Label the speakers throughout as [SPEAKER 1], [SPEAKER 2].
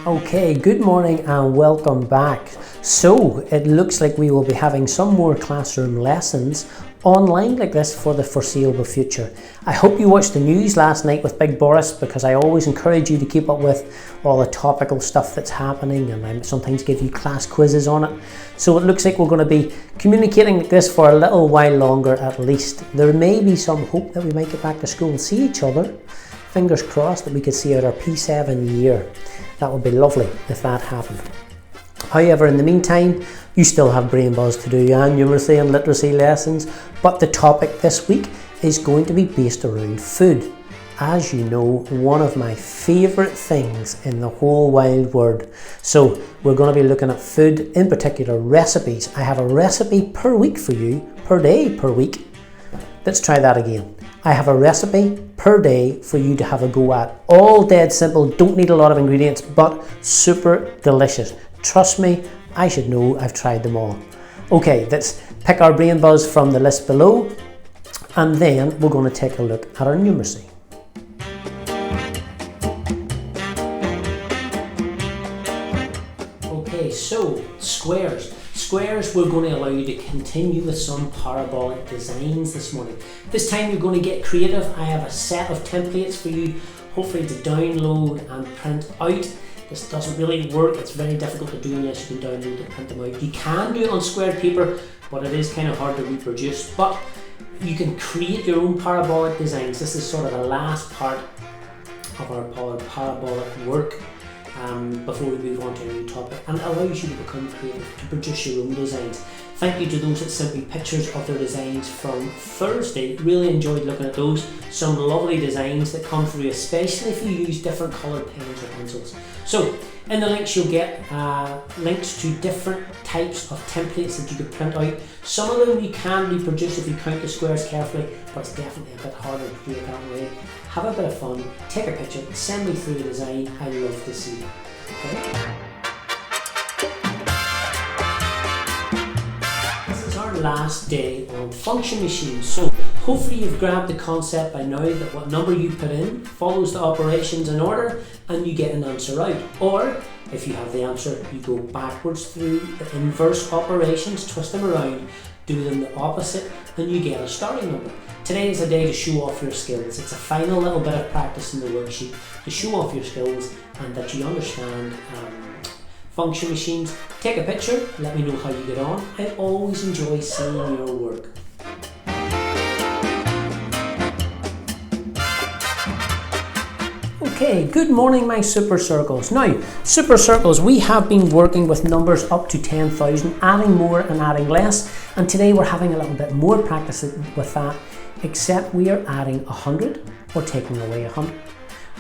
[SPEAKER 1] Okay, good morning and welcome back. So it looks like we will be having some more classroom lessons online like this for the foreseeable future. I hope you watched the news last night with Big Borris, because I always encourage you to keep up with all the topical stuff that's happening, and I sometimes give you class quizzes on it. So it looks like we're going to be communicating like this for a little while longer at least. There may be some hope that we might get back to school and see each other. Fingers crossed that we could see out our P7 year. That would be lovely if that happened. However, in the meantime, you still have brain buzz to do and numeracy and literacy lessons, but the topic this week is going to be based around food. As you know, one of my favourite things in the whole wide world. So we're going to be looking at food, in particular recipes. I have a recipe per week for you, per day per week. Let's try that again. I have a recipe per day for you to have a go at. All dead simple, don't need a lot of ingredients, but super delicious. Trust me, I should know, I've tried them all. Okay, let's pick our brain buzz from the list below, and then we're going to take a look at our numeracy. Okay, so squares. Squares, we're going to allow you to continue with some parabolic designs this morning. This time you're going to get creative. I have a set of templates for you, hopefully to download and print out. This doesn't really work, it's very difficult to do unless you can download and print them out. You can do it on squared paper, but it is kind of hard to reproduce. But you can create your own parabolic designs. This is sort of the last part of our parabolic work. Before we move on to a new topic, and it allows you to become creative, to produce your own designs. Thank you to those that sent me pictures of their designs from Thursday. Really enjoyed looking at those. Some lovely designs that come through, especially if you use different coloured pens or pencils. So in the links you'll get links to different types of templates that you could print out. Some of them you can reproduce if you count the squares carefully, but it's definitely a bit harder to do it that way. Have a bit of fun, take a picture, send me through the design. I love to see it. Okay? This is our last day on function machines. So hopefully you've grabbed the concept by now that what number you put in follows the operations in order and you get an answer out. Or if you have the answer, you go backwards through the inverse operations, twist them around, do them the opposite, and you get a starting number. Today is a day to show off your skills. It's a final little bit of practice in the worksheet to show off your skills and that you understand function machines. Take a picture, let me know how you get on. I always enjoy seeing your work. Okay, good morning my super circles. Now, super circles, we have been working with numbers up to 10,000, adding more and adding less, and today we're having a little bit more practice with that, except we are adding 100 or taking away 100.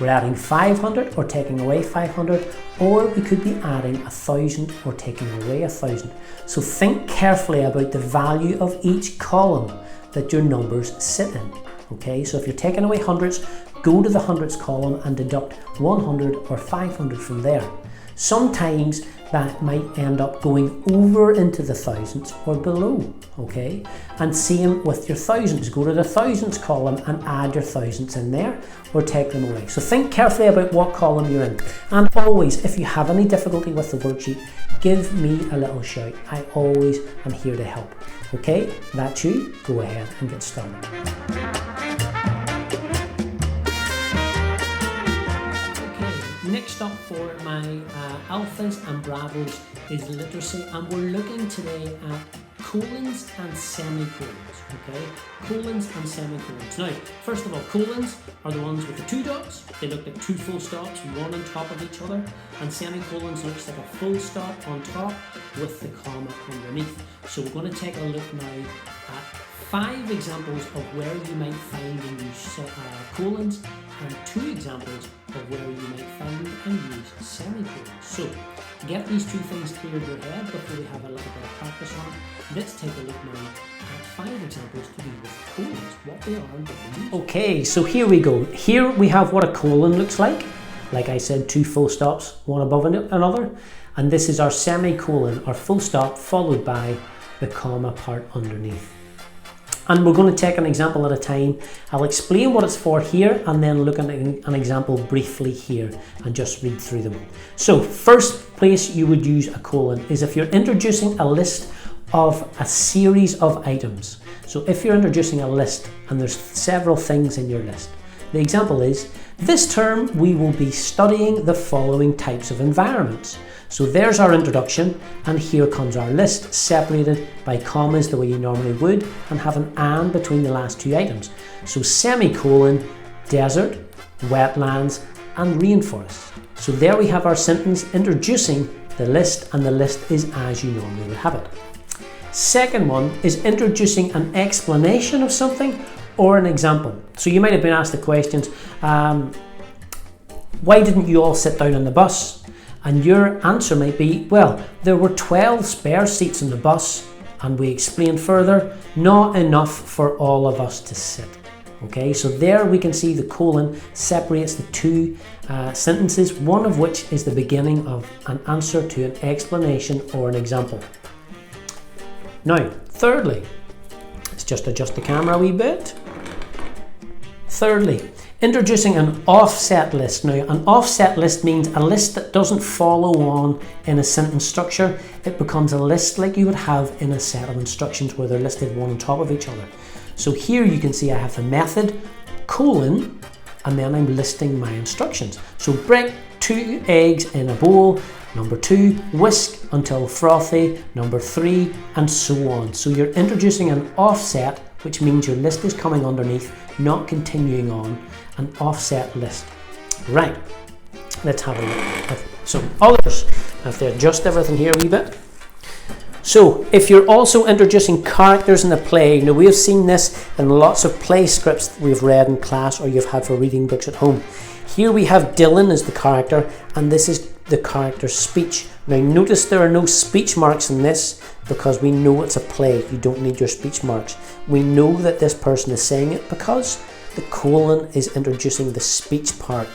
[SPEAKER 1] We're adding 500 or taking away 500, or we could be adding 1,000 or taking away 1,000. So think carefully about the value of each column that your numbers sit in. Okay, so if you're taking away hundreds, go to the hundreds column and deduct 100 or 500 from there. Sometimes that might end up going over into the thousands or below, okay? And same with your thousands. Go to the thousands column and add your thousands in there or take them away. So think carefully about what column you're in. And always, if you have any difficulty with the worksheet, give me a little shout. I always am here to help. Okay, that's you. Go ahead and get started. Next up for my alphas and bravos is literacy, and we're looking today at colons and semicolons, okay? Colons and semicolons. Now, first of all, colons are the ones with the two dots. They look like two full stops, one on top of each other, and semicolons looks like a full stop on top with the comma underneath. So we're going to take a look now at 5 examples of where you might find and use colons, and 2 examples of where you might find and use semicolons. So get these 2 things clear in your head before we have a little bit of practice on it. Let's take a look now at 5 examples to do with colons, what they are and what they use. Okay, so here we go. Here we have what a colon looks like. Like I said, 2 full stops, one above another. And this is our semicolon, our full stop, followed by the comma part underneath. And we're going to take an example at a time. I'll explain what it's for here and then look at an example briefly here and just read through them. So first place you would use a colon is if you're introducing a list of a series of items. So if you're introducing a list and there's several things in your list. The example is, this term we will be studying the following types of environments. So there's our introduction, and here comes our list, separated by commas the way you normally would, and have an and between the last two items. So semicolon, desert, wetlands, and rainforest. So there we have our sentence introducing the list, and the list is as you normally would have it. Second one is introducing an explanation of something or an example. So you might have been asked the questions, why didn't you all sit down on the bus? And your answer might be, well, there were 12 spare seats in the bus, and we explained further, not enough for all of us to sit. Okay, so there we can see the colon separates the two sentences, one of which is the beginning of an answer to an explanation or an example. Now, thirdly, let's just adjust the camera a wee bit. Thirdly, introducing an offset list. Now, an offset list means a list that doesn't follow on in a sentence structure. It becomes a list like you would have in a set of instructions where they're listed one on top of each other. So here you can see I have the method, colon, and then I'm listing my instructions. So break 2 eggs in a bowl. Number 2, whisk until frothy. Number 3, and so on. So you're introducing an offset, which means your list is coming underneath, not continuing on. An offset list. Right, let's have a look at some others. I have to adjust everything here a wee bit. So if you're also introducing characters in a play, now we have seen this in lots of play scripts that we've read in class or you've had for reading books at home. Here we have Dylan as the character, and this is the character's speech. Now notice there are no speech marks in this because we know it's a play. You don't need your speech marks. We know that this person is saying it because the colon is introducing the speech part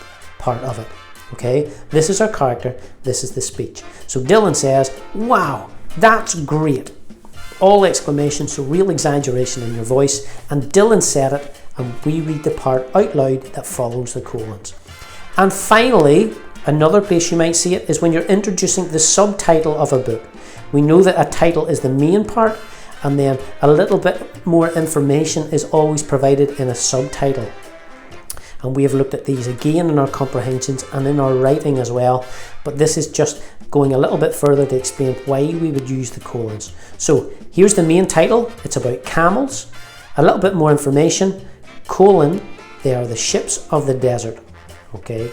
[SPEAKER 1] of it. Okay, this is our character, this is the speech. So Dylan says, wow, that's great. All exclamations, so real exaggeration in your voice. And Dylan said it, and we read the part out loud that follows the colons. And finally, another place you might see it is when you're introducing the subtitle of a book. We know that a title is the main part, and then a little bit more information is always provided in a subtitle. And we have looked at these again in our comprehensions and in our writing as well, but this is just going a little bit further to explain why we would use the colons. So here's the main title, it's about camels. A little bit more information, colon, they are the ships of the desert. Okay,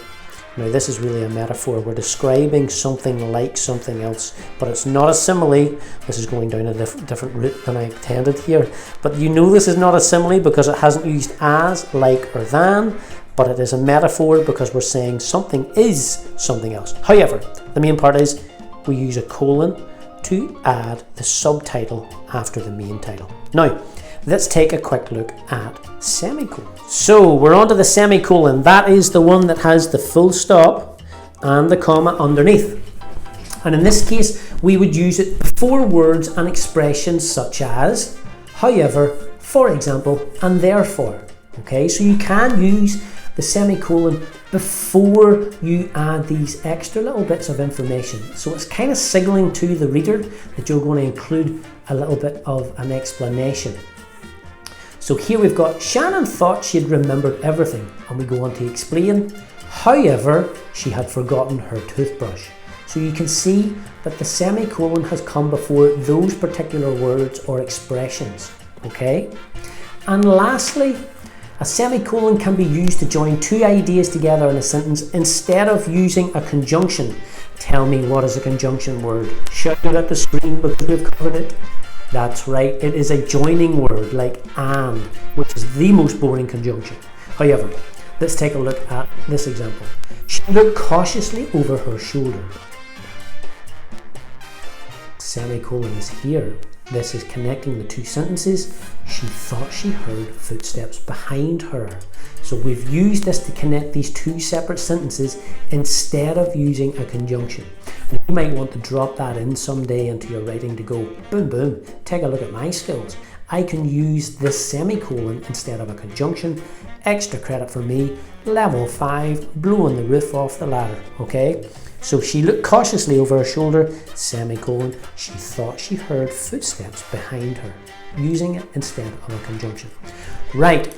[SPEAKER 1] now this is really a metaphor. We're describing something like something else, but it's not a simile. This is going down a different route than I intended here. But you know this is not a simile because it hasn't used as, like, or than, but it is a metaphor because we're saying something is something else. However, the main part is we use a colon to add the subtitle after the main title. Now, let's take a quick look at semicolon. So we're on to the semicolon. That is the one that has the full stop and the comma underneath. And in this case, we would use it before words and expressions such as, however, for example, and therefore. Okay, so you can use the semicolon before you add these extra little bits of information. So it's kind of signaling to the reader that you're going to include a little bit of an explanation. So here we've got, Shannon thought she had remembered everything, and we go on to explain, however, she had forgotten her toothbrush. So you can see that the semicolon has come before those particular words or expressions, okay? And lastly, a semicolon can be used to join two ideas together in a sentence instead of using a conjunction. Tell me, what is a conjunction word? Shout it at the screen because we've covered it. That's right, it is a joining word like and, which is the most boring conjunction. However, let's take a look at this example. She looked cautiously over her shoulder. Semicolon is here. This is connecting the two sentences. She thought she heard footsteps behind her. So we've used this to connect these two separate sentences instead of using a conjunction. And you might want to drop that in someday into your writing to go, boom, boom, take a look at my skills. I can use this semicolon instead of a conjunction. Extra credit for me, level 5, blowing the roof off the ladder, okay? So she looked cautiously over her shoulder, semicolon, she thought she heard footsteps behind her, using it instead of a conjunction. Right,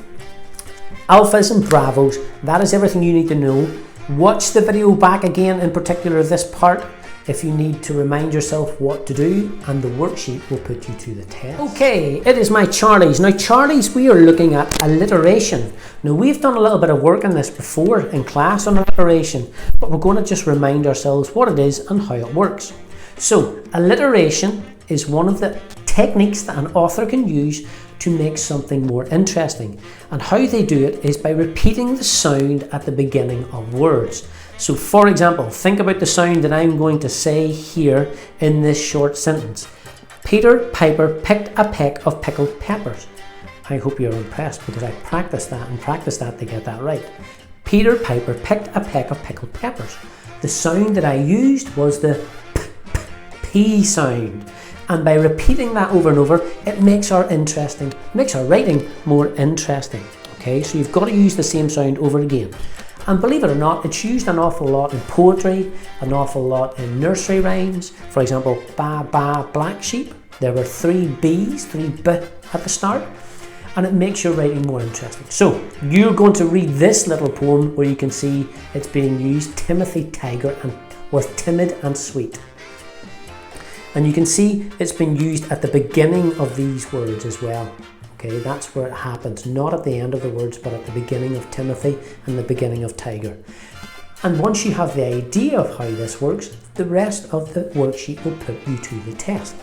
[SPEAKER 1] alphas and bravos, that is everything you need to know. Watch the video back again, in particular this part, if you need to remind yourself what to do, and the worksheet will put you to the test. Okay, it is my Charlies. Now Charlies, we are looking at alliteration. Now we've done a little bit of work on this before in class on alliteration, but we're going to just remind ourselves what it is and how it works. So alliteration is one of the techniques that an author can use to make something more interesting. And how they do it is by repeating the sound at the beginning of words. So for example, think about the sound that I'm going to say here in this short sentence. Peter Piper picked a peck of pickled peppers. I hope you're impressed because I practiced that to get that right. Peter Piper picked a peck of pickled peppers. The sound that I used was the P sound. And by repeating that over and over, it makes our writing more interesting. Okay, so you've got to use the same sound over again. And believe it or not, it's used an awful lot in poetry, an awful lot in nursery rhymes. For example, ba ba black sheep. There were 3 B's, 3 B at the start. And it makes your writing more interesting. So you're going to read this little poem where you can see it's being used, Timothy Tiger, and was timid and sweet. And you can see it's been used at the beginning of these words as well. Okay, that's where it happens, not at the end of the words, but at the beginning of Timothy and the beginning of Tiger. And once you have the idea of how this works, the rest of the worksheet will put you to the test.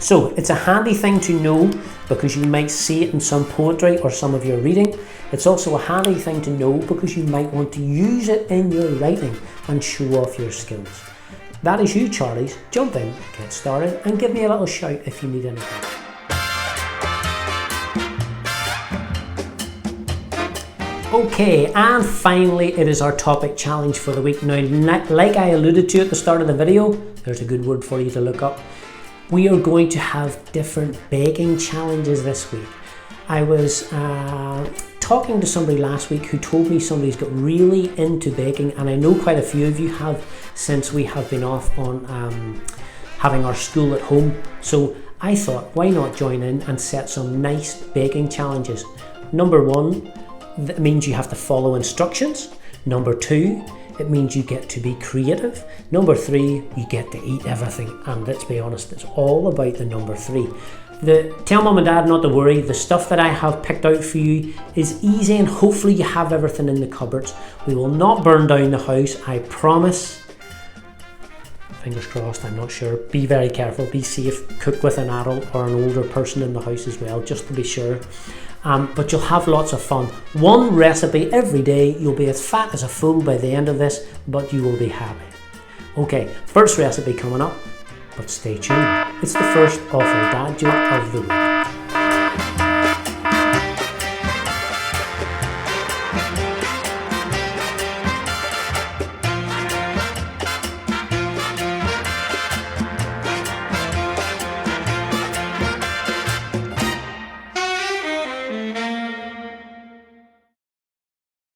[SPEAKER 1] So it's a handy thing to know because you might see it in some poetry or some of your reading. It's also a handy thing to know because you might want to use it in your writing and show off your skills. That is you, Charlies. Jump in, get started, and give me a little shout if you need anything. Okay, and finally it is our topic challenge for the week. Now, like I alluded to at the start of the video, there's a good word for you to look up. We are going to have different baking challenges this week. I was talking to somebody last week who told me somebody's got really into baking, and I know quite a few of you have since we have been off on having our school at home. So I thought, why not join in and set some nice baking challenges? Number 1, that means you have to follow instructions. Number 2, it means you get to be creative. Number 3, you get to eat everything. And let's be honest, it's all about the number 3. Tell mum and dad not to worry. The stuff that I have picked out for you is easy, and hopefully you have everything in the cupboards. We will not burn down the house, I promise. Fingers crossed, I'm not sure. Be very careful, be safe. Cook with an adult or an older person in the house as well, just to be sure. But you'll have lots of fun. One recipe every day. You'll be as fat as a fool by the end of this, but you will be happy. Okay, first recipe coming up, but stay tuned. It's the first awful dad joke of the week.